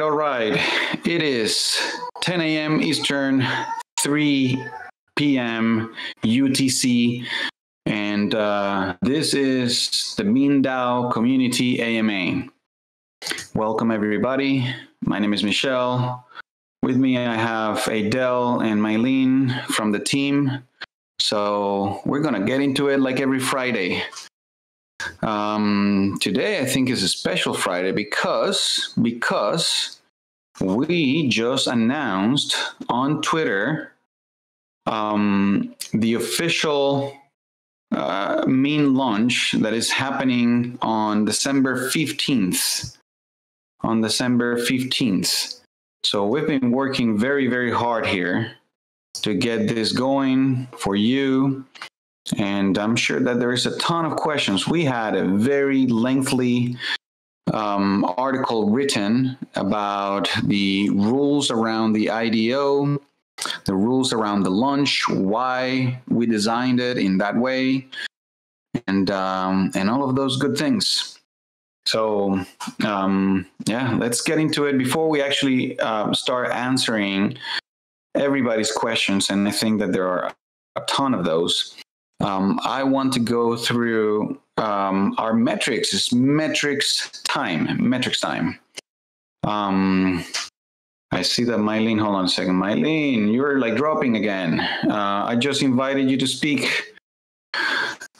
all right. It is 10 a.m. Eastern, 3 p.m. UTC, and this is the Meanfi Community AMA. Welcome, everybody. My name is Michelle. With me, I have Adele and Mylene from the team. So we're going to get into it like every Friday. Today, I think, is a special Friday because we just announced on Twitter the official Mean launch that is happening on December 15th. So we've been working very, very hard here to get this going for you. And I'm sure that there is a ton of questions. We had a very lengthy article written about the rules around the IDO, the rules around the launch, why we designed it in that way, and all of those good things. So let's get into it. Before we actually start answering everybody's questions, and I think that there are a ton of those. I want to go through our metrics. It's metrics time. I see that Mylene, hold on a second. Mylene, you're like dropping again. I just invited you to speak.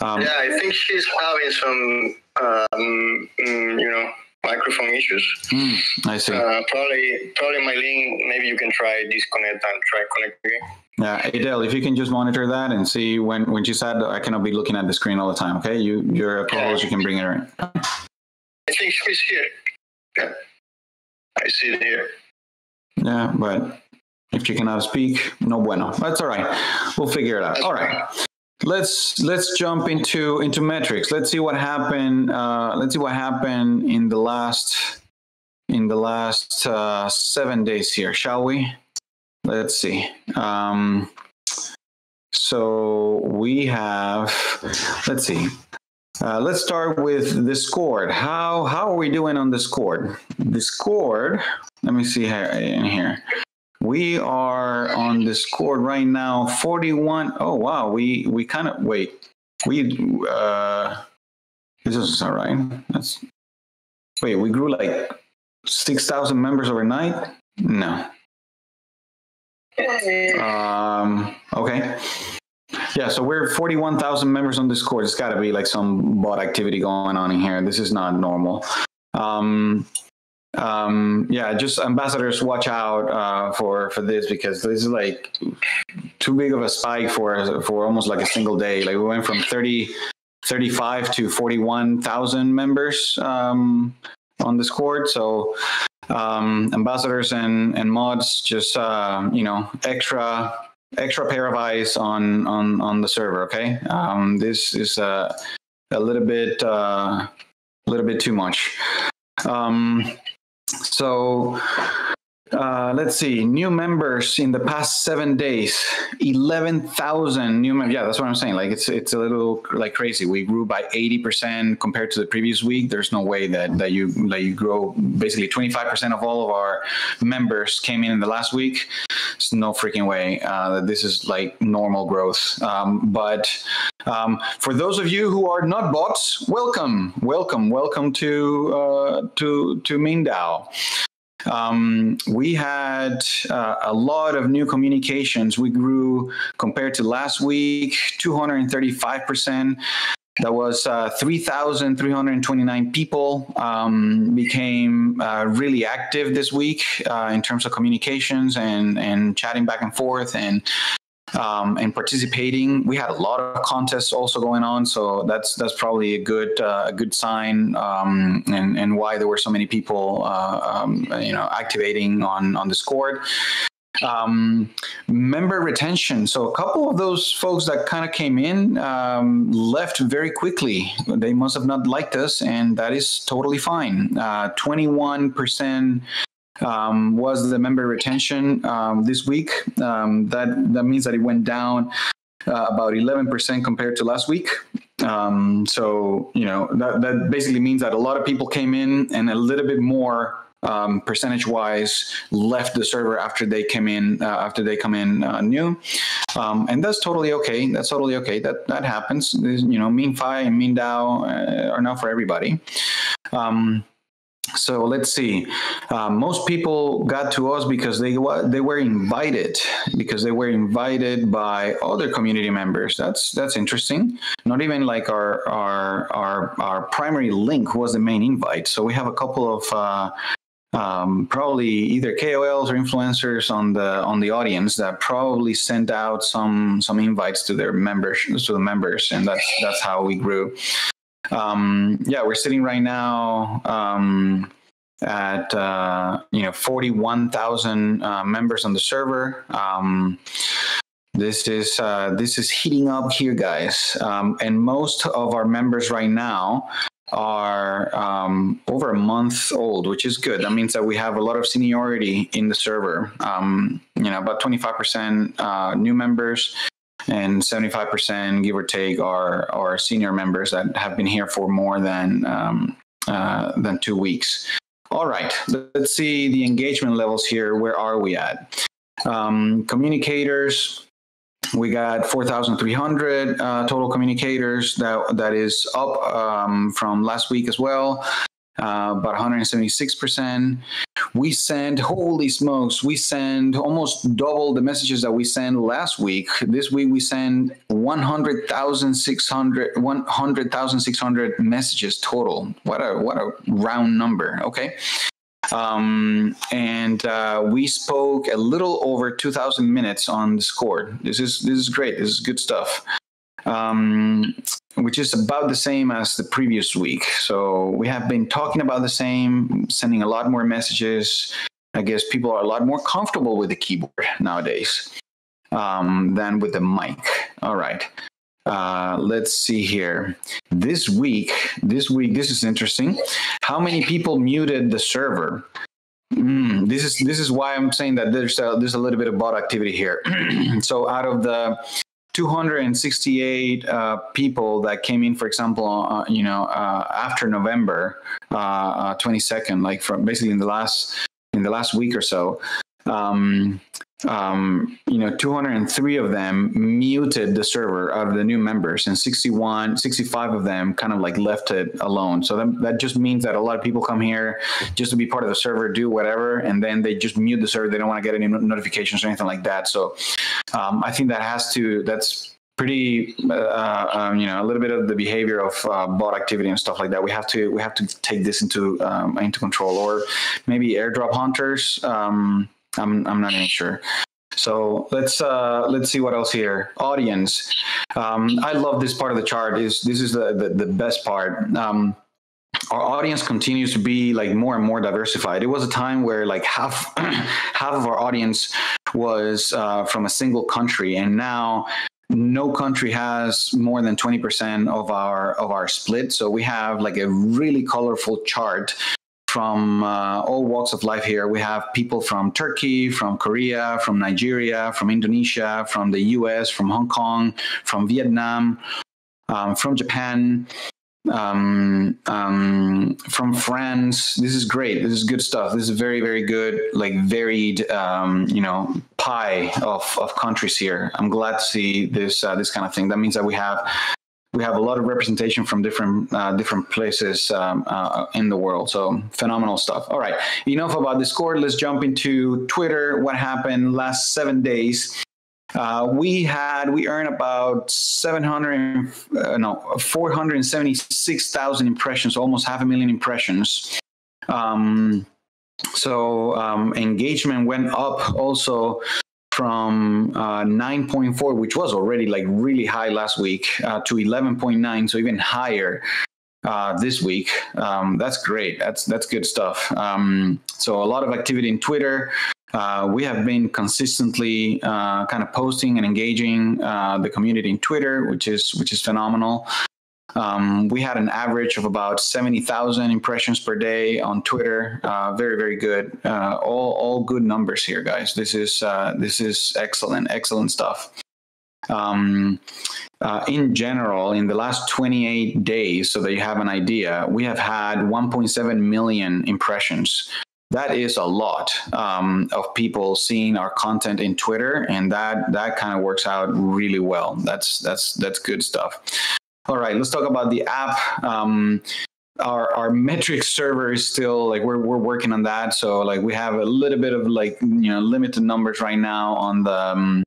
I think she's having some, microphone issues. I see. Probably Mylene, maybe you can try disconnect and try connect again. Yeah, Adele, if you can just monitor that and see when she said I cannot be looking at the screen all the time, okay? You're a co-host, you can bring her in. I think she's here. Yeah, I see it here. Yeah, but if she cannot speak, no bueno. That's all right. We'll figure it out. All right. Let's jump into metrics. Let's see what happened. In the last 7 days here, shall we? Let's see. So we have. Let's see. Let's start with the score. How are we doing on the score? The score. Let me see in here. We are on the score right now, 41. Oh wow, we kind of wait. This is all right. We grew like 6,000 members overnight. No. Okay. Yeah, so we're 41,000 members on Discord. It's got to be like some bot activity going on in here. This is not normal. Just ambassadors, watch out for this, because this is like too big of a spike for almost like a single day. Like we went from 35 to 41,000 members on Discord. So ambassadors and mods, just extra pair of eyes on the server. Okay, this is a little bit too much. So let's see, new members in the past 7 days, 11,000 new members. Yeah, that's what I'm saying. Like it's a little like crazy. We grew by 80% compared to the previous week. There's no way that you grow. Basically 25% of all of our members came in the last week. There's no freaking way that this is like normal growth. But for those of you who are not bots, welcome to Meanfi. We had a lot of new communications. We grew compared to last week, 235%. That was 3,329 people became really active this week in terms of communications and chatting back and forth and participating. We had a lot of contests also going on, so that's probably a good sign, and why there were so many people activating on Discord. Member retention. So a couple of those folks that kind of came in left very quickly. They must have not liked us, and that is totally fine. 21% was the member retention this week. That means that it went down about 11% compared to last week. So that basically means that a lot of people came in, and a little bit more percentage-wise left the server after they come in new, and that's totally okay. That's totally okay. That happens. Meanfi and MeanDAO are not for everybody. So let's see. Most people got to us because they were invited by other community members. That's interesting. Not even like our primary link was the main invite. So we have a couple of probably either KOLs or influencers on the audience that probably sent out some invites to their members, and that's how we grew. We're sitting right now at 41,000 members on the server. This is heating up here, guys, and most of our members right now are over a month old, which is good. That means that we have a lot of seniority in the server. About 25% new members, and 75%, give or take, are senior members that have been here for more than 2 weeks. All right, let's see the engagement levels here. Where are we at? Communicators, we got 4,300 total communicators. That is up from last week as well. About 176%. We send, holy smokes, we send almost double the messages that we sent last week. This week we send 100,600 messages total. What a round number. Okay. We spoke a little over 2,000 minutes on Discord. This is great. This is good stuff. Which is about the same as the previous week. So we have been talking about the same, sending a lot more messages. I guess people are a lot more comfortable with the keyboard nowadays than with the mic. All right. Let's see here. This week, this is interesting. How many people muted the server? This is why I'm saying that there's a little bit of bot activity here. So out of the 268 people that came in, for example, after November 22nd, like from basically in the last week or so, 203 of them muted the server out of the new members, and 65 of them kind of like left it alone. So that just means that a lot of people come here just to be part of the server, do whatever, and then they just mute the server. They don't want to get any notifications or anything like that. So I think that's pretty, a little bit of the behavior of bot activity and stuff like that. We have to take this into control, or maybe airdrop hunters. I'm not even sure. So let's see what else here. Audience. I love this part of the chart. This is the best part. Our audience continues to be like more and more diversified. It was a time where like half of our audience was from a single country, and now no country has more than 20% of our split. So we have like a really colorful chart from all walks of life here. We have people from Turkey, from Korea, from Nigeria, from Indonesia, from the US, from Hong Kong, from Vietnam, from Japan, from France. This is great. This is good stuff. This is very, very good, like varied, pie of countries here. I'm glad to see this kind of thing. That means that we have a lot of representation from different places in the world. So phenomenal stuff. All right, enough about Discord. Let's jump into Twitter. What happened last 7 days? We earned about 476,000 impressions, almost 500,000 impressions. Engagement went up also from 9.4, which was already like really high last week, to 11.9, so even higher this week. That's great. That's good stuff. So a lot of activity in Twitter. We have been consistently kind of posting and engaging the community in Twitter, which is phenomenal. We had an average of about 70,000 impressions per day on Twitter. Very, very good. All good numbers here, guys. This is excellent stuff. In general, in the last 28 days, so that you have an idea, we have had 1.7 million impressions that is a lot of people seeing our content in Twitter, and that kind of works out really well. That's good stuff. All right, let's talk about the app. Our metrics server is still like we're working on that. So like we have a little bit of like limited numbers right now on the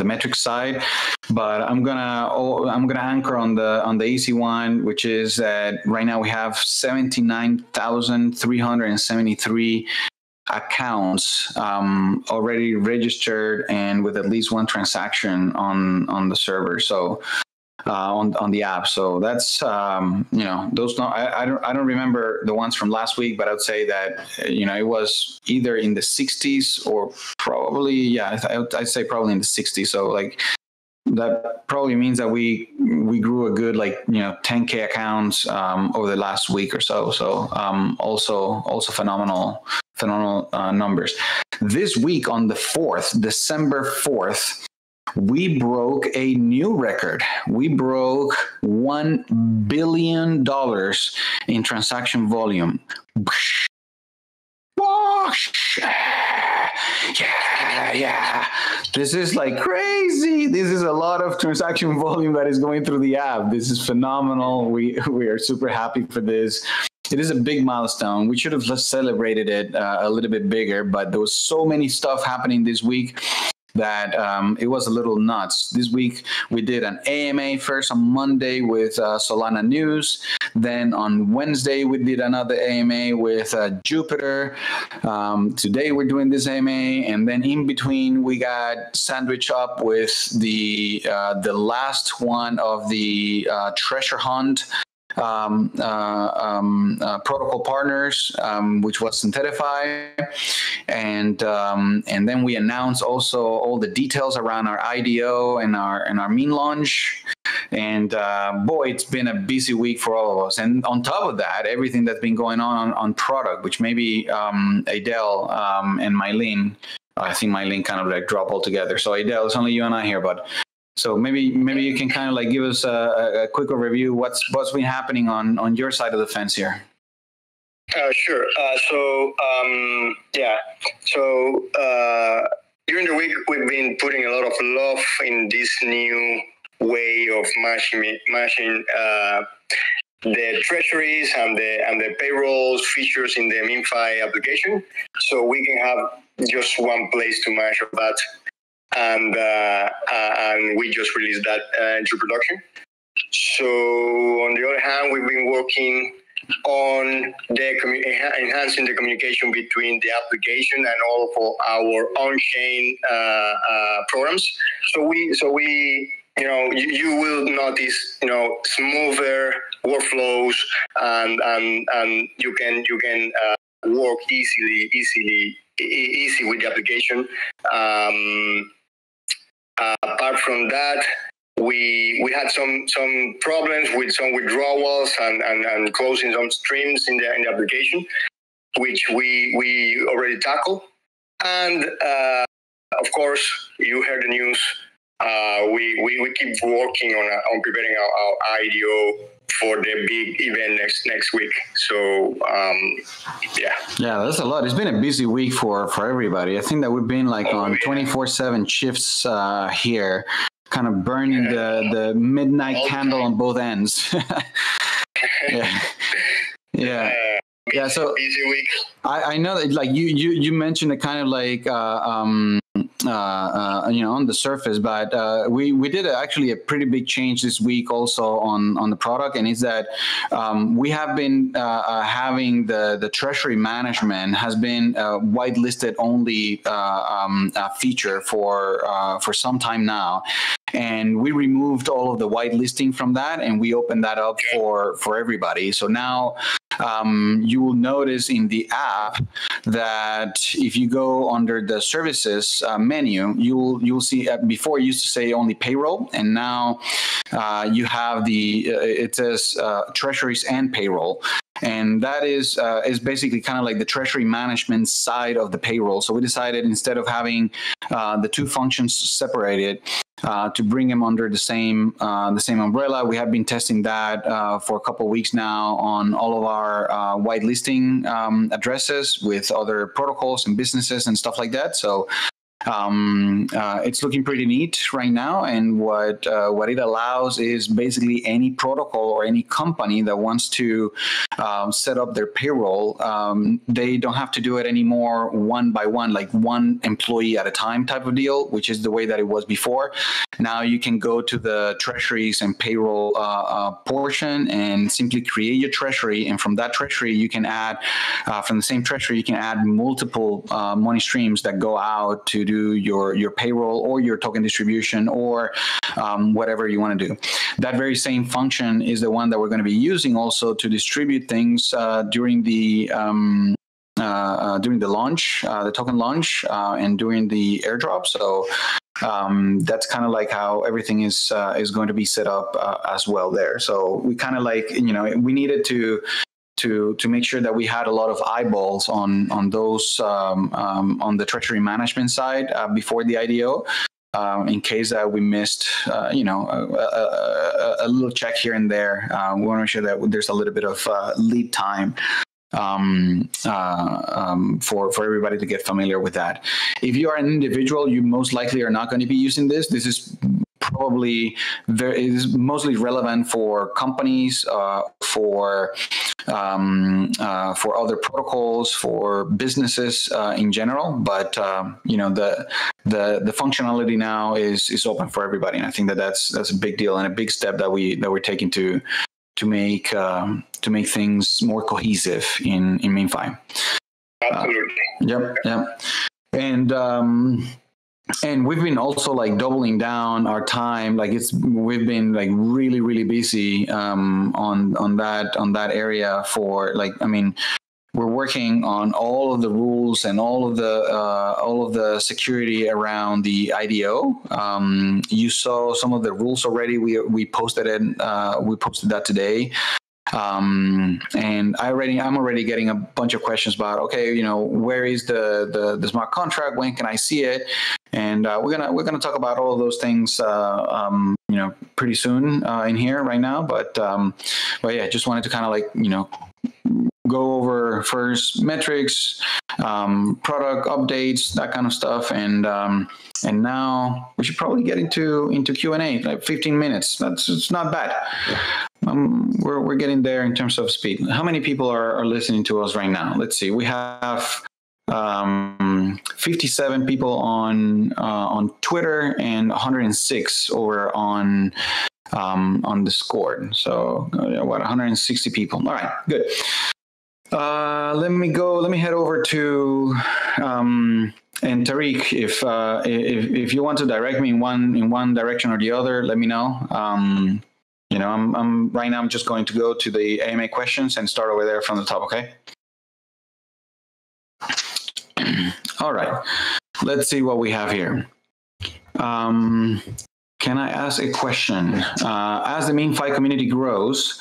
metrics side, but I'm gonna anchor on the easy one, which is that right now we have 79,373 accounts already registered and with at least one transaction on the server. So on the app. So that's those. I don't remember the ones from last week, but I would say that it was either in the 60s or probably I'd say probably in the 60s. So like that probably means that we grew a good 10K accounts over the last week or so. So also phenomenal numbers. This week on the 4th, December 4th. We broke a new record. We broke $1 billion in transaction volume. Yeah. This is like crazy. This is a lot of transaction volume that is going through the app. This is phenomenal. We are super happy for this. It is a big milestone. We should have celebrated it a little bit bigger, but there was so many stuff happening this week that it was a little nuts. This week we did an AMA first on Monday with Solana News. Then on Wednesday we did another AMA with Jupiter. Today we're doing this AMA, and then in between we got sandwiched up with the last one of the treasure hunt protocol partners, which was Synthetify, and then we announced also all the details around our IDO and our mean launch. And boy, it's been a busy week for all of us. And on top of that, everything that's been going on product, which maybe Adele and Mylene, I think Mylene kind of like dropped altogether. So Adele, it's only you and I here, but. So maybe you can kind of like give us a quick overview. What's been happening on your side of the fence here? Sure. During the week, we've been putting a lot of love in this new way of matching the treasuries and the payrolls features in the Meanfi application, so we can have just one place to match all that. And we just released that into production. So on the other hand, we've been working on enhancing the communication between the application and all of our on-chain programs. So we you will notice smoother workflows and you can work easy with the application. Apart from that, we had some problems with some withdrawals and closing some streams in the application, which we already tackled. And of course, you heard the news. We keep working on preparing our IDO for the big event next week. So yeah, that's a lot. It's been a busy week for everybody. I think that we've been like on 24/7 shifts here, kind of burning the midnight candle on both ends. Yeah. So busy week. I know that like you mentioned it kind of like on the surface, but we did actually a pretty big change this week also on the product, and it's that we have been having the treasury management has been whitelisted only feature for some time now. And we removed all of the whitelisting from that, and we opened that up for everybody. So now you will notice in the app that if you go under the services menu, you'll see before it used to say only payroll, and now you have it says treasuries and payroll. And that is basically kind of like the treasury management side of the payroll. So we decided instead of having the two functions separated, to bring them under the same umbrella. We have been testing that for a couple of weeks now on all of our whitelisting addresses with other protocols and businesses and stuff like that. So it's looking pretty neat right now, and what it allows is basically any protocol or any company that wants to set up their payroll, they don't have to do it anymore one by one, like one employee at a time type of deal, which is the way that it was before. Now you can go to the treasuries and payroll portion and simply create your treasury, and from that treasury you can add, from the same treasury you can add multiple money streams that go out to do your payroll or your token distribution or whatever you want to do. That very same function is the one that we're going to be using also to distribute things during the launch, the token launch, and during the airdrop. So that's kind of like how everything is going to be set up as well there. So we kind of like, we needed to make sure that we had a lot of eyeballs on those on the treasury management side before the IDO, in case that we missed a little check here and there. We want to make sure that there's a little bit of lead time for everybody to get familiar with that. If you are an individual, you most likely are not going to be using this. This is probably is mostly relevant for companies, for other protocols, for businesses in general. But the functionality now is open for everybody, and I think that's a big deal and a big step that we're taking to make things more cohesive in Meanfi. Absolutely. Yep. And we've been also like doubling down our time. Like we've been like really, really busy on that area for we're working on all of the rules and all of the security around the IDO. You saw some of the rules already. We posted it. We posted that today. And I'm already getting a bunch of questions about, okay, where is the smart contract? When can I see it? And we're gonna talk about all of those things, pretty soon in here right now. But yeah, just wanted to kind of like go over first metrics, product updates, that kind of stuff, and now we should probably get into Q&A, like 15 minutes. It's not bad. We're getting there in terms of speed. How many people are listening to us right now? Let's see. We have 57 people on Twitter and 106 over on Discord. So 160 people. All right, good. Let me head over to and Tariq, if you want to direct me in one direction or the other, let me know. I'm right now. I'm just going to go to the AMA questions and start over there from the top. Okay. All right. Let's see what we have here. Can I ask a question? As the Meanfi community grows,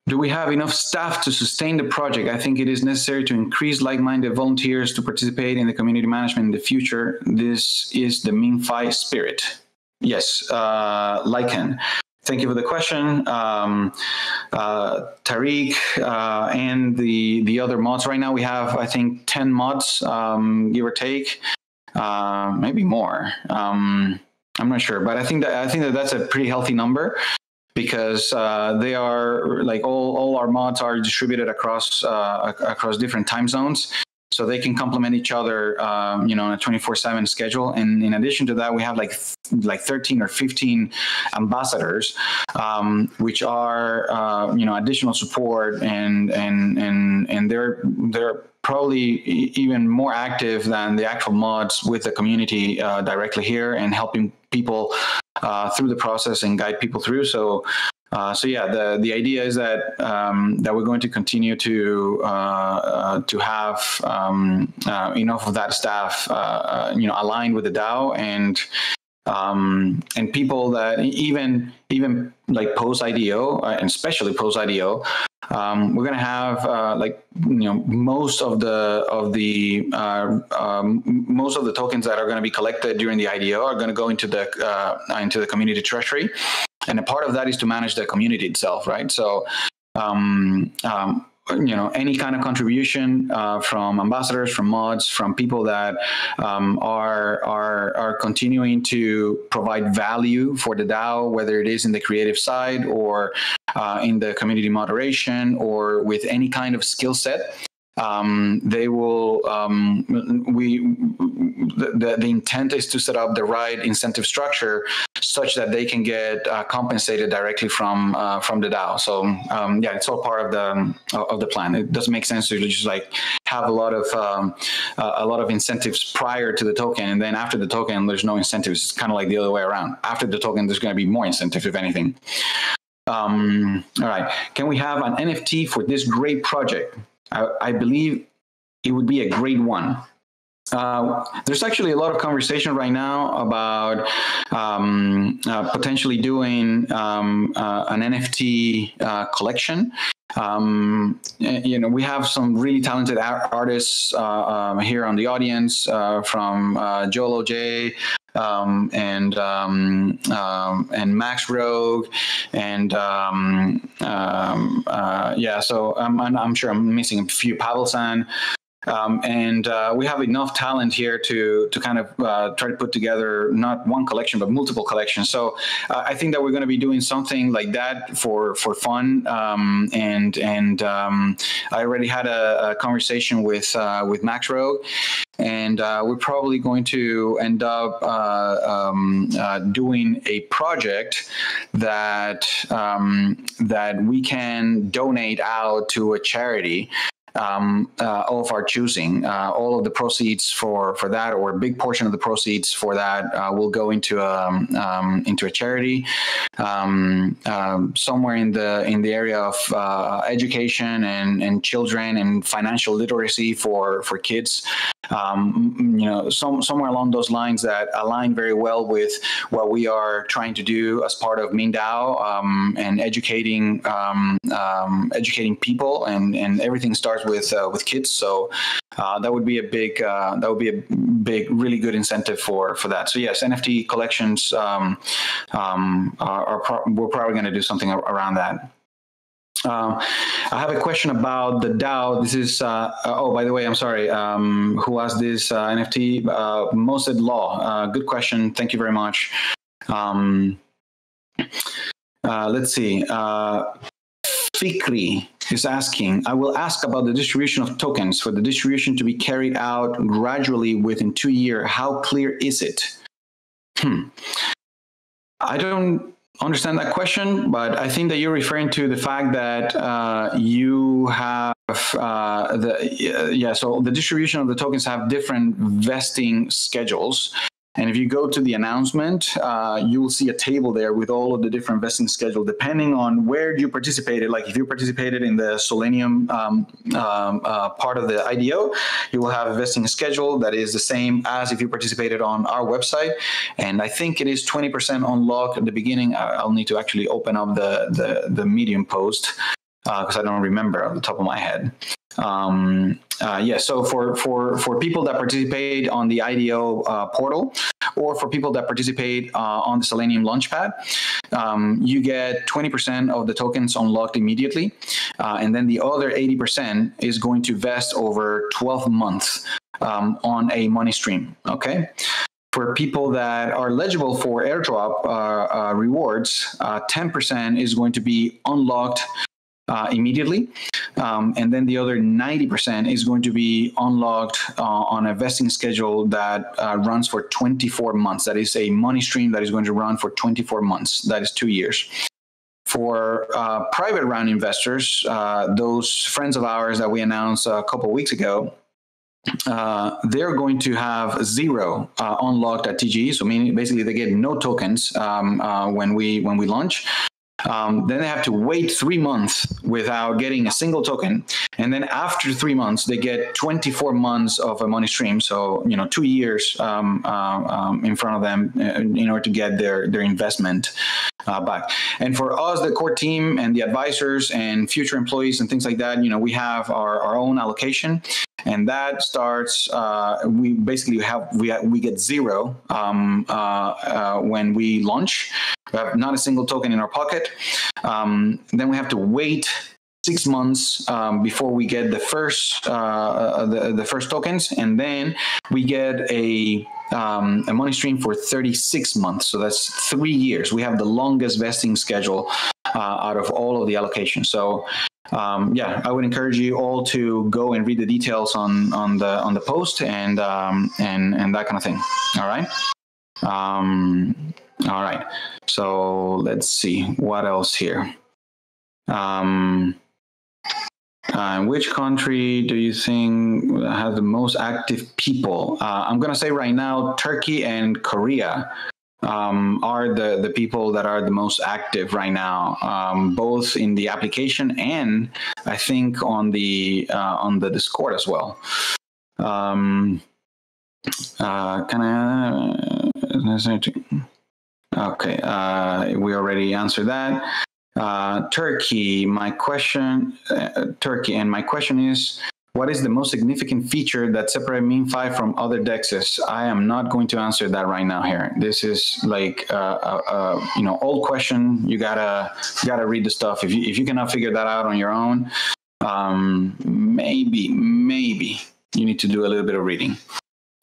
do we have enough staff to sustain the project? I think it is necessary to increase like-minded volunteers to participate in the community management in the future. This is the Meanfi spirit. Yes, Lycan. Thank you for the question. Tariq and the other mods. Right now we have, I think, 10 mods, give or take, maybe more. I'm not sure, but I think that that's a pretty healthy number, because they are like all our mods are distributed across different time zones, so they can complement each other, on a 24/7 schedule. And in addition to that, we have like 13 or 15 ambassadors, which are additional support, and they're probably even more active than the actual mods with the community directly here and helping people through the process and guide people through. So yeah, the idea is that we're going to continue to have enough of that staff, aligned with the DAO, and people that even like post IDO, and especially post IDO, We're going to have most of the tokens that are going to be collected during the IDO are going to go into the community treasury, and a part of that is to manage the community itself, right? So any kind of contribution from ambassadors, from mods, from people that are continuing to provide value for the DAO, whether it is in the creative side or in the community moderation or with any kind of skill set. They will. The intent is to set up the right incentive structure such that they can get compensated directly from the DAO. So it's all part of the plan. It doesn't make sense to just like have a lot of incentives prior to the token, and then after the token, there's no incentives. It's kind of like the other way around. After the token, there's going to be more incentive, if anything. All right. Can we have an NFT for this great project? I believe it would be a great one. There's actually a lot of conversation right now about potentially doing an NFT collection. We have some really talented artists here on the audience, from Joel OJ and Max Rogue, and so I'm sure I'm missing a few. Pavel-san. And we have enough talent here to kind of try to put together not one collection but multiple collections. So I think that we're going to be doing something like that for fun. And I already had a conversation with Max Rogue, and we're probably going to end up doing a project that we can donate out to a charity of our choosing. All of the proceeds for that, or a big portion of the proceeds for that, will go into a charity somewhere in the area of education and children and financial literacy for kids. Somewhere along those lines that align very well with what we are trying to do as part of MeanDAO, and educating people, and everything starts with kids. So that would be a big, really good incentive for that. So yes, NFT collections we're probably going to do something around that. I have a question about the DAO. This is, by the way, I'm sorry. Who asked this NFT? Mosed Law. Good question. Thank you very much. Let's see. Fikri is asking, I will ask about the distribution of tokens. For the distribution to be carried out gradually within 2 years, how clear is it? I don't understand that question, but I think that you're referring to the fact that you have so the distribution of the tokens have different vesting schedules. And if you go to the announcement, you will see a table there with all of the different vesting schedule, depending on where you participated. Like if you participated in the Selenium part of the IDO, you will have a vesting schedule that is the same as if you participated on our website. And I think it is 20% unlock at the beginning. I'll need to actually open up the Medium post because I don't remember off the top of my head. So for people that participate on the IDO portal, or for people that participate on the Selenium Launchpad, you get 20% of the tokens unlocked immediately, and then the other 80% is going to vest over 12 months on a money stream. Okay. For people that are eligible for airdrop rewards, 10% is going to be unlocked immediately, and then the other 90% is going to be unlocked on a vesting schedule that runs for 24 months. That is a money stream that is going to run for 24 months. That is 2 years. For private round investors, those friends of ours that we announced a couple of weeks ago, they're going to have 0 unlocked at TGE. So meaning basically they get no tokens when we launch. Then they have to wait 3 months without getting a single token. And then after 3 months, they get 24 months of a money stream. So, 2 years in front of them in order to get their investment back. And for us, the core team and the advisors and future employees and things like that, we have our own allocation. And that starts, we get zero when we launch. We have not a single token in our pocket. Then we have to wait 6 months before we get the first tokens, and then we get a money stream for 36 months. So that's 3 years. We have the longest vesting schedule out of all of the allocations. So I would encourage you all to go and read the details on the post and that kind of thing. All right. All right. So let's see what else here. Which country do you think has the most active people? I'm going to say right now, Turkey and Korea are the people that are the most active right now, both in the application and I think on the Discord as well. Okay, we already answered that. Turkey, my question is, what is the most significant feature that separates Meanfi from other DEXs? I am not going to answer that right now here. This is like old question. You gotta read the stuff. If you cannot figure that out on your own, maybe you need to do a little bit of reading.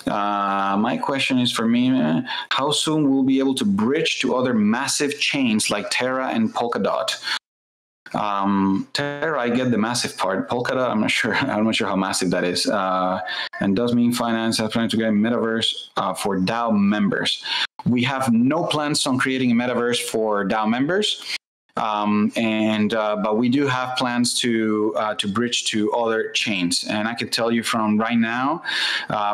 My question is for me, how soon will we be able to bridge to other massive chains like Terra and Polkadot? Terra, I get the massive part. Polkadot, I'm not sure how massive that is. And does Mean Finance have plans to get a metaverse for DAO members? We have no plans on creating a metaverse for DAO members. But we do have plans to bridge to other chains, and I can tell you from right now,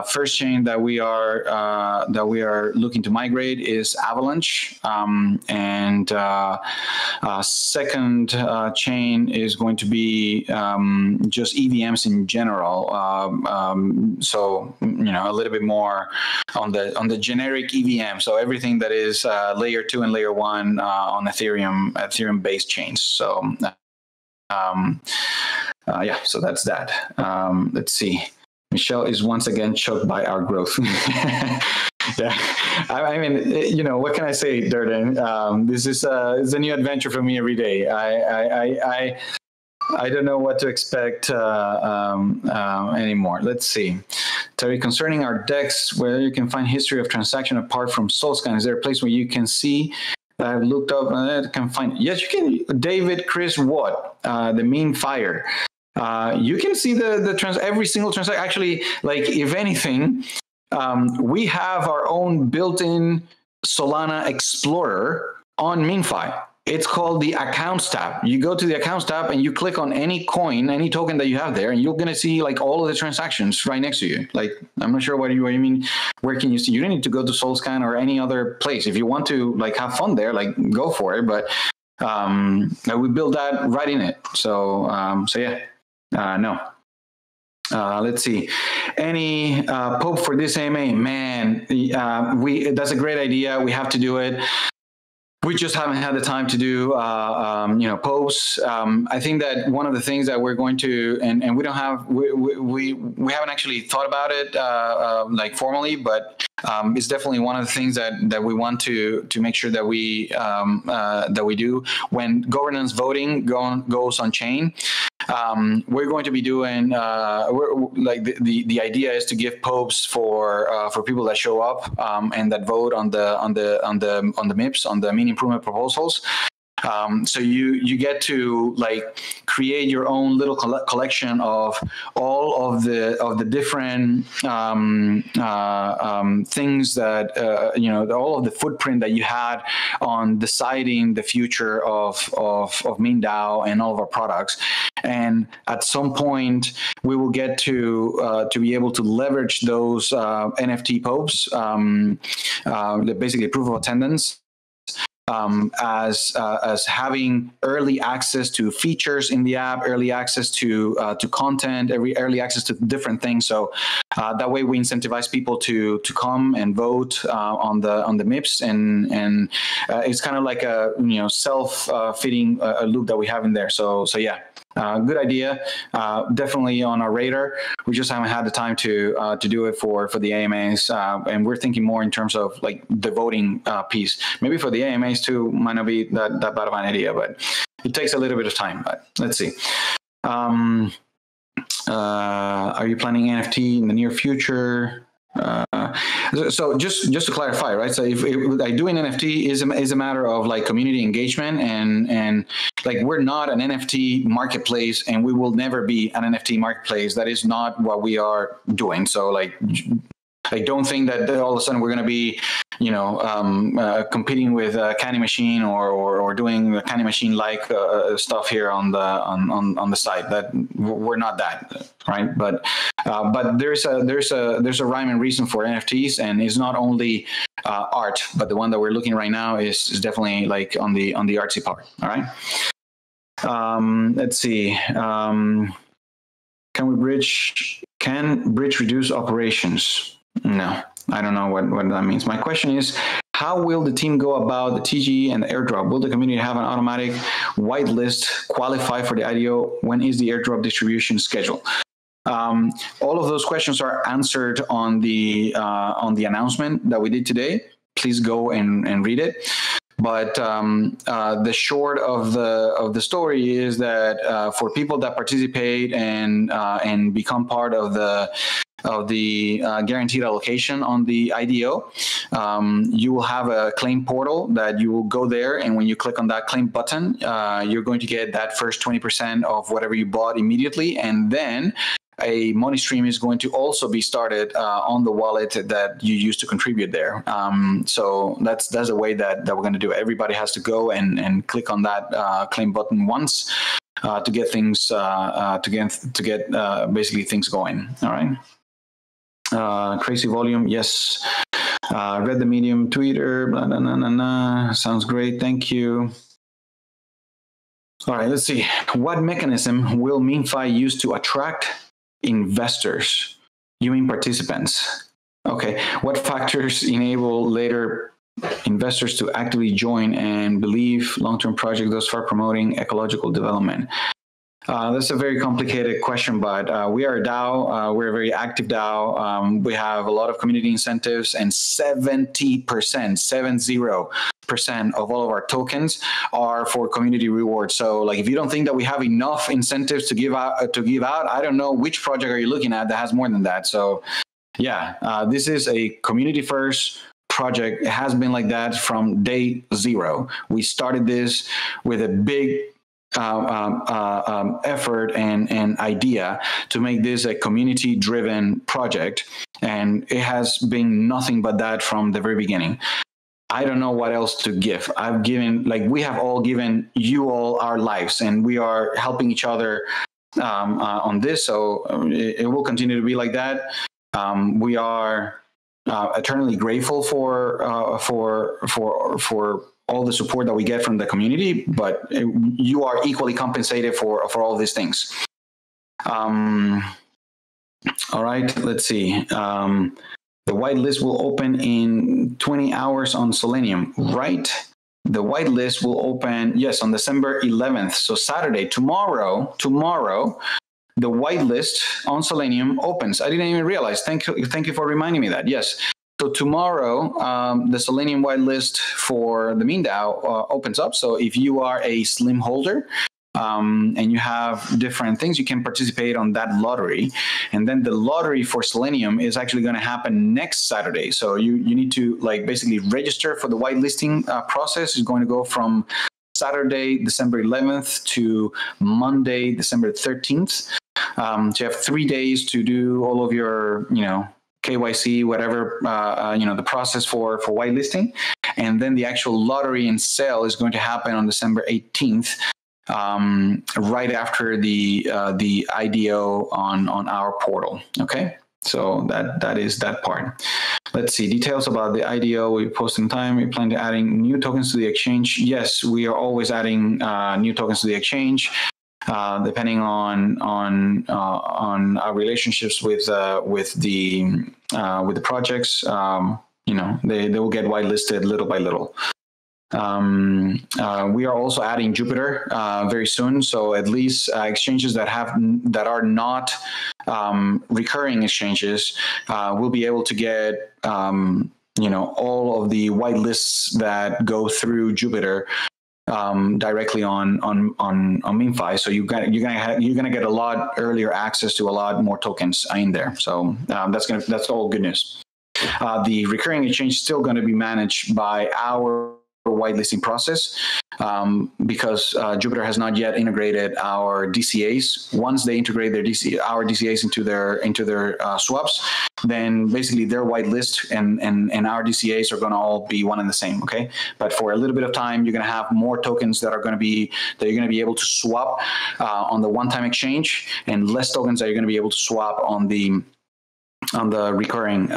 first chain that we are looking to migrate is Avalanche, and second chain is going to be just EVMs in general. So a little bit more on the generic EVM. So everything that is layer 2 and layer 1 on Ethereum based chains. So so that's that. Let's see. Michelle is once again choked by our growth. Yeah, I mean, what can I say, Durden? This is it's a new adventure for me every day. I don't know what to expect anymore. Let's see. Terry, concerning our DEX, where you can find history of transaction apart from SoulScan, is there a place where you can see? I've looked up and can find. Yes, you can. David, Chris, what? The Mean Fire. You can see every single transaction. Actually, like if anything, we have our own built-in Solana Explorer on Meanfi. It's called the Accounts tab. You go to the Accounts tab and you click on any coin, any token that you have there, and you're going to see like all of the transactions right next to you. Like, I'm not sure what you mean. Where can you see? You don't need to go to SoulScan or any other place. If you want to like have fun there, like go for it. But we build that right in it. So no. Let's see. Any Pope for this AMA? Man, that's a great idea. We have to do it. We just haven't had the time to do, posts. I think that one of the things that we're going to, and we don't have, we haven't actually thought about it like formally, but it's definitely one of the things that we want to make sure that we do when governance voting goes on chain. We're going to be doing the idea is to give popes for people that show up and that vote on the MIPS, on the mean improvement proposals. So you get to like create your own little collection of all of the different things that all of the footprint that you had on deciding the future of MeanDAO and all of our products. And at some point, we will get to be able to leverage those NFT popes, basically proof of attendance, as having early access to features in the app, early access to content, early access to different things. So that way we incentivize people to come and vote on the MIPS, and it's kind of like a self-feeding loop that we have in there. So yeah. Good idea. Definitely on our radar. We just haven't had the time to do it for the AMAs, and we're thinking more in terms of like the voting piece. Maybe for the AMAs too, might not be that bad of an idea, but it takes a little bit of time. But let's see. Are you planning NFT in the near future? So just to clarify, right? So if like doing NFT is a matter of like community engagement, and like we're not an NFT marketplace, and we will never be an NFT marketplace. That is not what we are doing. So like, I don't think that all of a sudden we're going to be, competing with Candy Machine or doing the Candy Machine like stuff here on the site. That we're not that, right? But there's a rhyme and reason for NFTs, and it's not only art, but the one that we're looking right now is definitely like on the artsy part. All right. Let's see. Can Bridge reduce operations? No, I don't know what that means. My question is, how will the team go about the TGE and the airdrop? Will the community have an automatic whitelist, qualify for the IDO? When is the airdrop distribution scheduled? All of those questions are answered on the announcement that we did today. Please go and read it. But the short of the story is that for people that participate and become part of the guaranteed allocation on the IDO, you will have a claim portal that you will go there, and when you click on that claim button, you're going to get that first 20% of whatever you bought immediately, and then a money stream is going to also be started on the wallet that you used to contribute there. So that's the way that we're going to do it. Everybody has to go and click on that claim button once to get things to get basically things going. All right. Crazy volume, yes. Read the Medium Twitter. Blah, blah, blah, blah, blah. Sounds great. Thank you. All right. Let's see. What mechanism will Meanfi use to attract investors? You mean participants? Okay. What factors enable later investors to actively join and believe long-term project thus far promoting ecological development? That's a very complicated question, but we are a DAO. We're a very active DAO. We have a lot of community incentives, and 70% of all of our tokens are for community rewards. So, like, if you don't think that we have enough incentives to give out, I don't know which project are you looking at that has more than that. So, yeah, this is a community-first project. It has been like that from day zero. We started this with a big effort and idea to make this a community-driven project, and it has been nothing but that from the very beginning. I don't know what else to give. We have all given you all our lives, and we are helping each other on this. So it will continue to be like that. We are eternally grateful for all the support that we get from the community, but you are equally compensated for all these things. All right, let's see. The whitelist will open in 20 hours on Selenium, right? The whitelist will open, yes, on December 11th. So Saturday, tomorrow, the whitelist on Selenium opens. I didn't even realize. Thank you for reminding me that. Yes. So tomorrow, the Selenium whitelist for the MeanDAO opens up. So if you are a Slim holder and you have different things, you can participate on that lottery. And then the lottery for Selenium is actually going to happen next Saturday. So you need to basically register for the whitelisting process. Is going to go from Saturday, December 11th to Monday, December 13th. So you have 3 days to do all of your, KYC, whatever, the process for whitelisting. And then the actual lottery and sale is going to happen on December 18th, right after the IDO on our portal. Okay. So that is that part. Let's see, details about the IDO. We post in time. We plan to adding new tokens to the exchange. Yes, we are always adding new tokens to the exchange, depending on our relationships with the projects. They will get whitelisted little by little. We are also adding Jupiter very soon. So at least exchanges that are not recurring exchanges will be able to get all of the whitelists that go through Jupiter directly on Meanfi. So you're gonna get a lot earlier access to a lot more tokens in there. So that's all good news. The recurring exchange is still going to be managed by our whitelisting process because Jupiter has not yet integrated our DCAs. Once they integrate our DCAs into their swaps, then basically their whitelist and our DCAs are going to all be one and the same. Okay, but for a little bit of time, you're going to have more tokens that you're going to be able to swap on the one-time exchange, and less tokens that you're going to be able to swap on the recurring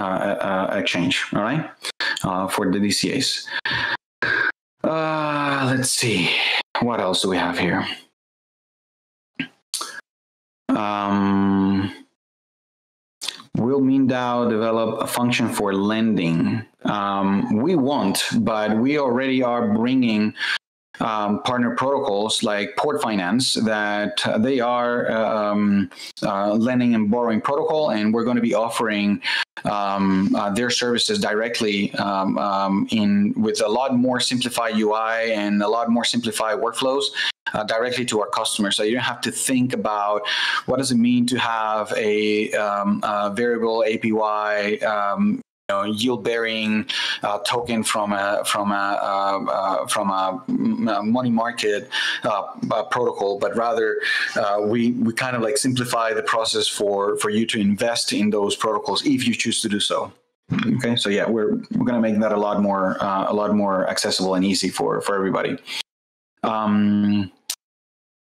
exchange. All right, for the DCAs. Let's see. What else do we have here? Will MeanDAO develop a function for lending? We won't, but we already are bringing partner protocols like Port Finance that they are lending and borrowing protocol, and we're going to be offering their services directly with a lot more simplified UI and a lot more simplified workflows directly to our customers. So you don't have to think about what does it mean to have a variable APY yield-bearing token from a money market protocol, but rather we kind of like simplify the process for you to invest in those protocols if you choose to do so. Okay, so yeah, we're going to make that a lot more accessible and easy for everybody.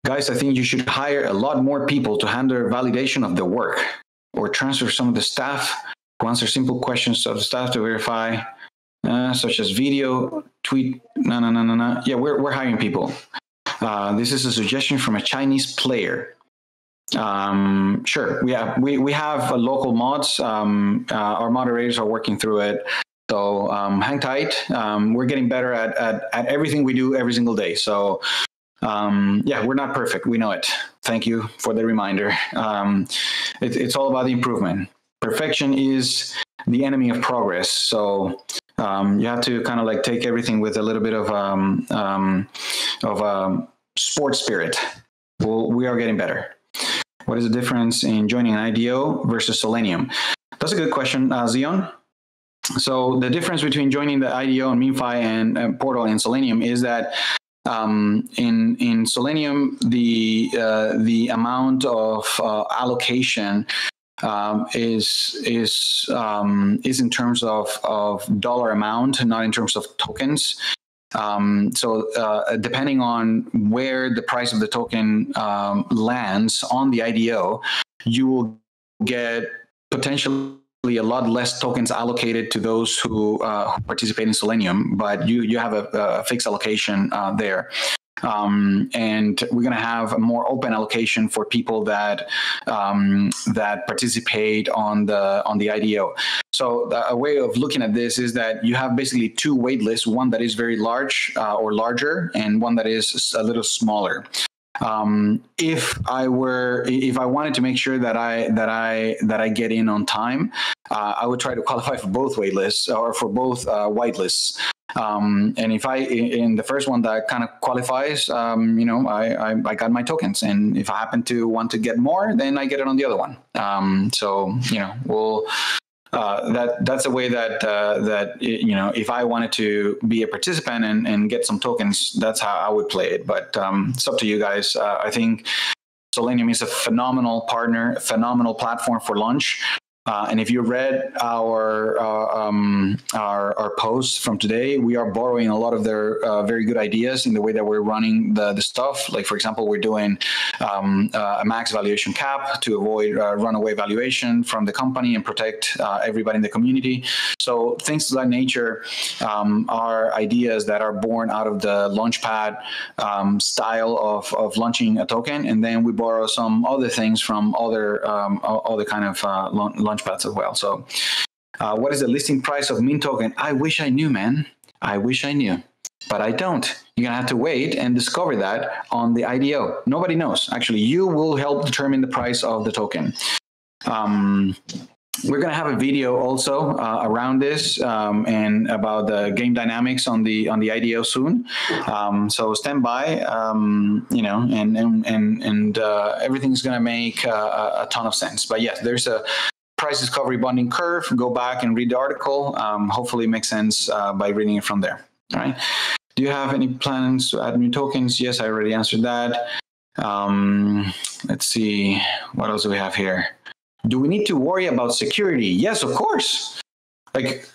Guys, I think you should hire a lot more people to handle validation of the work, or transfer some of the staff to answer simple questions of the staff to verify, such as video, tweet. No. Yeah, we're hiring people. This is a suggestion from a Chinese player. Sure, we have local mods. Our moderators are working through it. So hang tight. We're getting better at everything we do every single day. So yeah, we're not perfect. We know it. Thank you for the reminder. It's all about the improvement. Perfection is the enemy of progress. So you have to kind of like take everything with a little bit of sports spirit. We are getting better. What is the difference in joining an IDO versus Selenium? That's a good question, Zion. So the difference between joining the IDO and Meanfi and Portal and Selenium is that in Selenium, the amount of allocation is in terms of dollar amount, not in terms of tokens. So depending on where the price of the token lands on the IDO, you will get potentially a lot less tokens allocated to those who participate in Selenium, but you have a fixed allocation there. And we're going to have a more open allocation for people that participate on the IDO. So a way of looking at this is that you have basically two wait lists: one that is very large or larger, and one that is a little smaller. If I wanted to make sure that I get in on time, I would try to qualify for both wait lists or for both white lists. And if in the first one that kind of qualifies, I got my tokens, and if I happen to want to get more, then I get it on the other one. So we'll. That's a way that if I wanted to be a participant and get some tokens, that's how I would play it. But it's up to you guys. I think Selenium is a phenomenal partner, phenomenal platform for launch. And if you read our posts from today, we are borrowing a lot of their very good ideas in the way that we're running the stuff. Like, for example, we're doing a max valuation cap to avoid runaway valuation from the company and protect everybody in the community. So things of that nature are ideas that are born out of the Launchpad style of launching a token, and then we borrow some other things from other kind of launchpads as well. So what is the listing price of Mint token? I wish I knew, man. I wish I knew, but I don't. You're gonna have to wait and discover that on the IDO. Nobody knows. Actually, you will help determine the price of the token. We're going to have a video also around this and about the game dynamics on the IDO soon. So stand by, and everything's going to make a ton of sense. But yes, there's a price discovery bonding curve. Go back and read the article. Hopefully it makes sense by reading it from there. All right. Do you have any plans to add new tokens? Yes, I already answered that. Let's see. What else do we have here? Do we need to worry about security? Yes, of course. Like,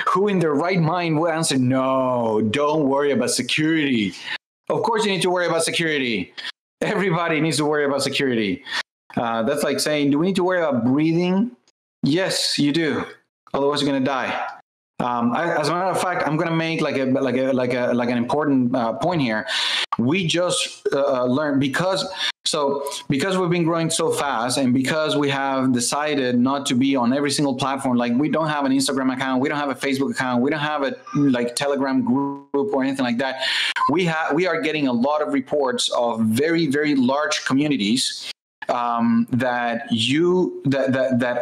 who in their right mind would answer, no, don't worry about security? Of course you need to worry about security. Everybody needs to worry about security. That's like saying, do we need to worry about breathing? Yes, you do. Otherwise you're going to die. As a matter of fact, I'm going to make like an important point here. We just learned because we've been growing so fast, and because we have decided not to be on every single platform. Like, we don't have an Instagram account, we don't have a Facebook account, we don't have a Telegram group or anything like that. We are getting a lot of reports of very, very large communities that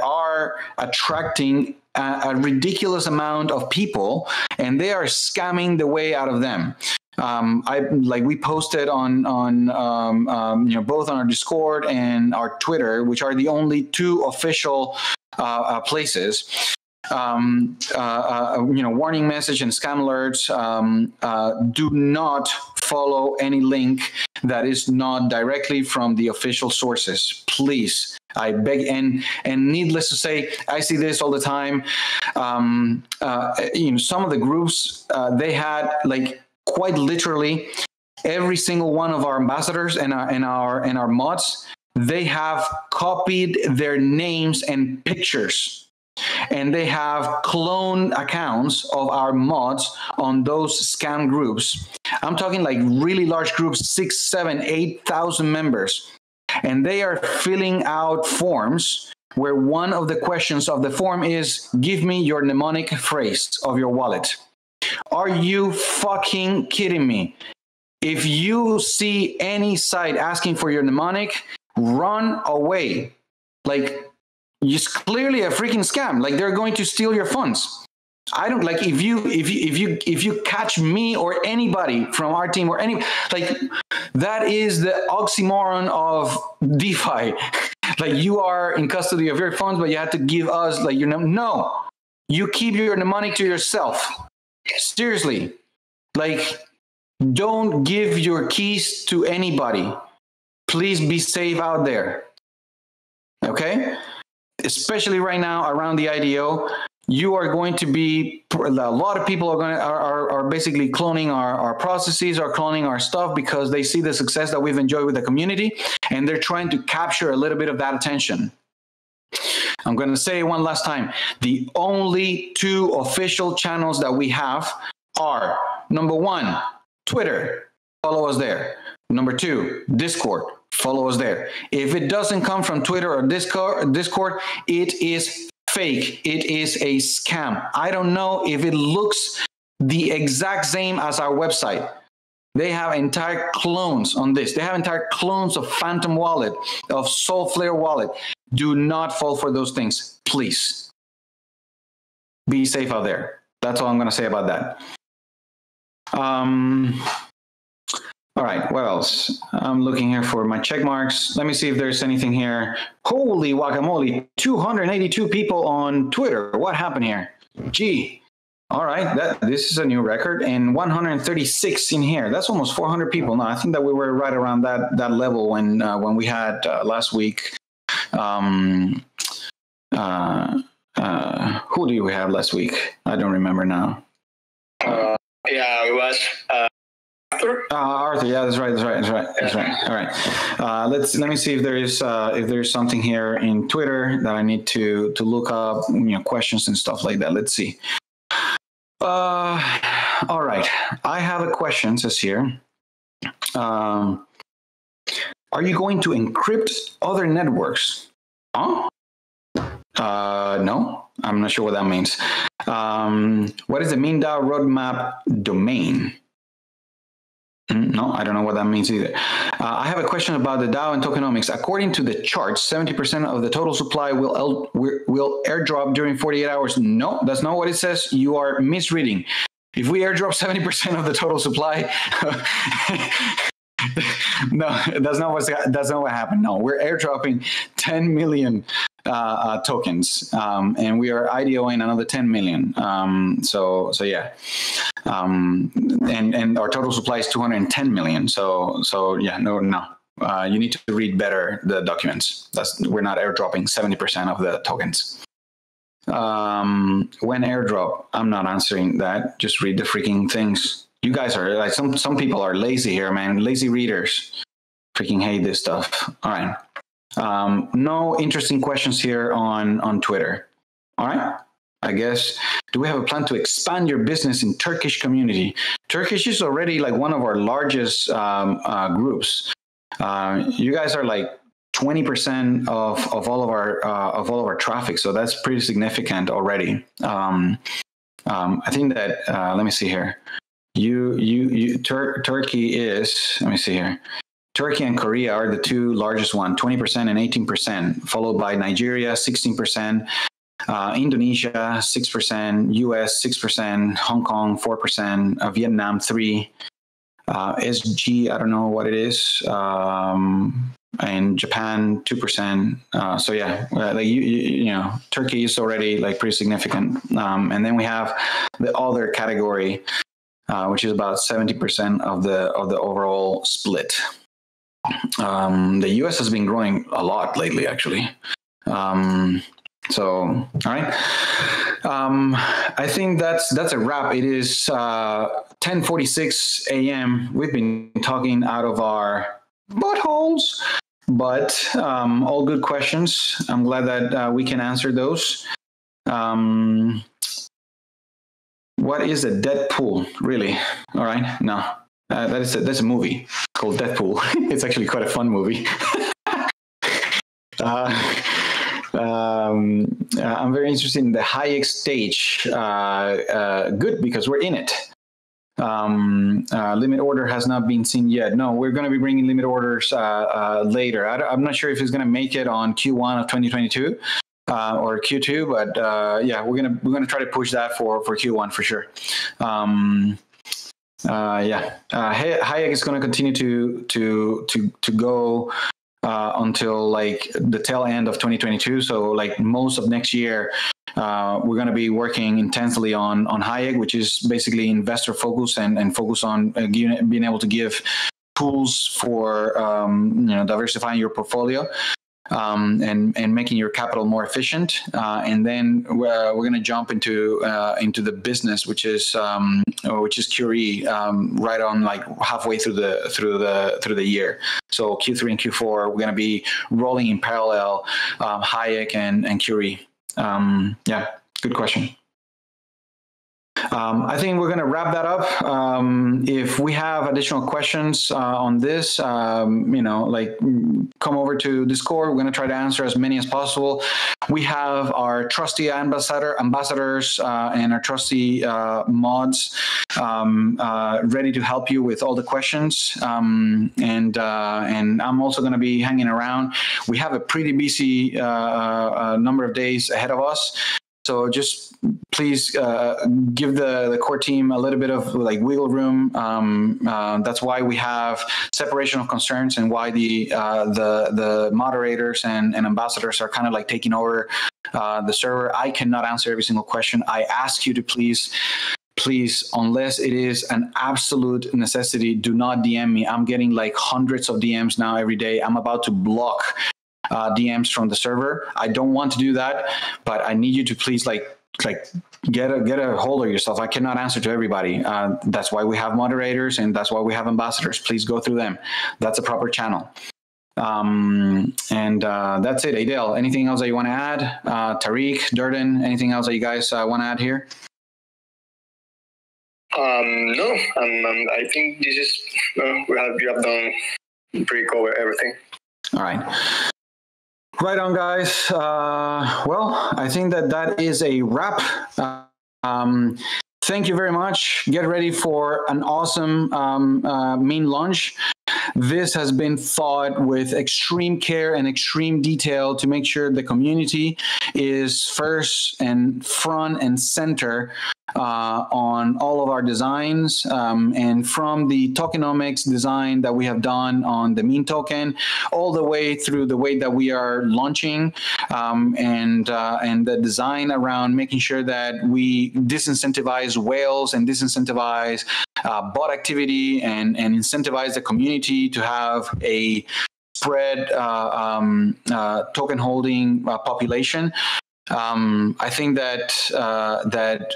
are attracting a ridiculous amount of people, and they are scamming the way out of them. We posted on both on our Discord and our Twitter, which are the only two official places. Warning message and scam alerts. Do not follow any link that is not directly from the official sources, please. I beg, and needless to say, I see this all the time. Some of the groups, they had quite literally every single one of our ambassadors and our mods, they have copied their names and pictures, and they have clone accounts of our mods on those scam groups. I'm talking like really large groups, 6, 7, 8,000 members. And they are filling out forms where one of the questions of the form is, give me your mnemonic phrase of your wallet. Are you fucking kidding me? If you see any site asking for your mnemonic, run away. It's clearly a freaking scam. They're going to steal your funds. I don't like if you catch me or anybody from our team or that is the oxymoron of DeFi. You are in custody of your funds, but you have to give us your no. You keep your mnemonic to yourself. Seriously, don't give your keys to anybody. Please be safe out there. Okay? Especially right now around the IDO, you are going to be, a lot of people are basically cloning our processes, are cloning our stuff because they see the success that we've enjoyed with the community, and they're trying to capture a little bit of that attention. I'm going to say it one last time. The only two official channels that we have are, number one, Twitter. Follow us there. Number two, Discord. Follow us there. If it doesn't come from Twitter or Discord, it is fake. It is a scam. I don't know if it looks the exact same as our website. They have entire clones on this. They have entire clones of Phantom Wallet, of Soulflare Wallet. Do not fall for those things, please. Be safe out there. That's all I'm going to say about that. All right, what else? I'm looking here for my check marks. Let me see if there's anything here. Holy guacamole, 282 people on Twitter. What happened here? Gee. All right, this is a new record, and 136 in here. That's almost 400 people. No, I think that we were right around that level when we had last week Who do we have last week? I don't remember now. Yeah, it was Arthur. Arthur, yeah, that's right. All right. Let me see if there's something here in Twitter that I need to look up, questions and stuff like that. Let's see. All right. I have a question. Says here. Are you going to encrypt other networks? Huh? No, I'm not sure what that means. What is the MeanDAO roadmap domain? No, I don't know what that means either. I have a question about the DAO and tokenomics. According to the charts, 70% of the total supply will airdrop during 48 hours. No, that's not what it says. You are misreading. If we airdrop 70% of the total supply, no, that's not what happened. No, we're airdropping 10 million tokens, and we are IDOing another 10 million. So yeah, and our total supply is 210 million. So yeah, no. You need to read better the documents. We're not airdropping 70% of the tokens. When airdrop, I'm not answering that. Just read the freaking things. You guys are like some people are lazy here, man. Lazy readers. Freaking hate this stuff. All right. No interesting questions here on Twitter. All right. I guess, do we have a plan to expand your business in Turkish community? Turkish is already like one of our largest groups. You guys are like 20% of all of our traffic, so that's pretty significant already. I think that let me see here. Turkey is, let me see here. Turkey and Korea are the two largest ones, 20% and 18%, followed by Nigeria, 16%, Indonesia, 6%, US, 6%, Hong Kong, 4%, Vietnam, 3%, SG, I don't know what it is, and Japan, 2%. So yeah, like you know, Turkey is already like pretty significant. And then we have the other category, which is about 70% of the overall split. The US has been growing a lot lately, actually. So, all right. I think that's a wrap. It is 10:46 a.m. We've been talking out of our buttholes, but all good questions. I'm glad that we can answer those. What is a Deadpool, really? All right, no. That's a movie called Deadpool. It's actually quite a fun movie. I'm very interested in the Hayek stage. Good, because we're in it. Limit order has not been seen yet. No, we're going to be bringing limit orders later. I'm not sure if it's going to make it on Q1 of 2022 or Q2, but yeah, we're gonna try to push that for Q1 for sure. Yeah, Hayek is going to continue to go until like the tail end of 2022. So like most of next year, we're going to be working intensely on Hayek, which is basically investor focus and focus on being able to give tools for diversifying your portfolio. And making your capital more efficient, and then we're going to jump into the business, which is QRE, right on like halfway through the year. So Q3 and Q4 we're going to be rolling in parallel, Hayek and QRE. Yeah, good question. I think we're going to wrap that up. If we have additional questions on this, like come over to Discord. We're going to try to answer as many as possible. We have our trusty ambassadors and our trusty mods ready to help you with all the questions. And I'm also going to be hanging around. We have a pretty busy number of days ahead of us. So just please give the core team a little bit of like wiggle room. That's why we have separation of concerns, and why the moderators and ambassadors are kind of like taking over the server. I cannot answer every single question. I ask you to please, unless it is an absolute necessity, do not DM me. I'm getting like hundreds of DMs now every day. I'm about to block DMs from the server. I don't want to do that, but I need you to please get a hold of yourself. I cannot answer to everybody. That's why we have moderators, and that's why we have ambassadors. Please go through them. That's a proper channel. That's it. Adele, anything else that you want to add? Tariq, Durden, anything else that you guys want to add here? No, I think this is you have done pretty cover everything. All right. Right on, guys. Well, I think that is a wrap. Thank you very much. Get ready for an awesome mean launch. This has been thought with extreme care and extreme detail to make sure the community is first and front and center on all of our designs, and from the tokenomics design that we have done on the meme token, all the way through the way that we are launching, and the design around making sure that we disincentivize whales and disincentivize bot activity, and incentivize the community to have a spread token holding population. I think that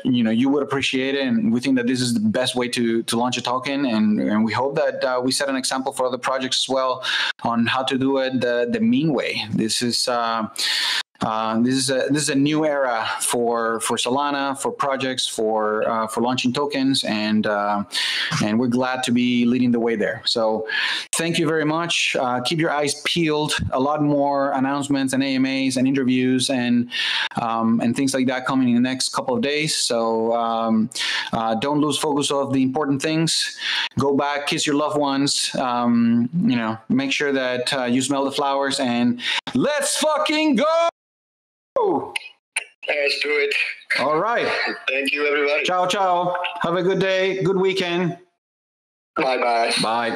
you would appreciate it, and we think that this is the best way to launch a token, and we hope that we set an example for other projects as well on how to do it the mean way. This is a new era for Solana, for projects, for launching tokens, and we're glad to be leading the way there. So thank you very much. Keep your eyes peeled. A lot more announcements and AMAs and interviews and things like that coming in the next couple of days. So don't lose focus of the important things. Go back, kiss your loved ones. Make sure that you smell the flowers, and let's fucking go. Let's do it. All right. Thank you, everybody. Ciao, ciao. Have a good day. Good weekend. Bye-bye. Bye.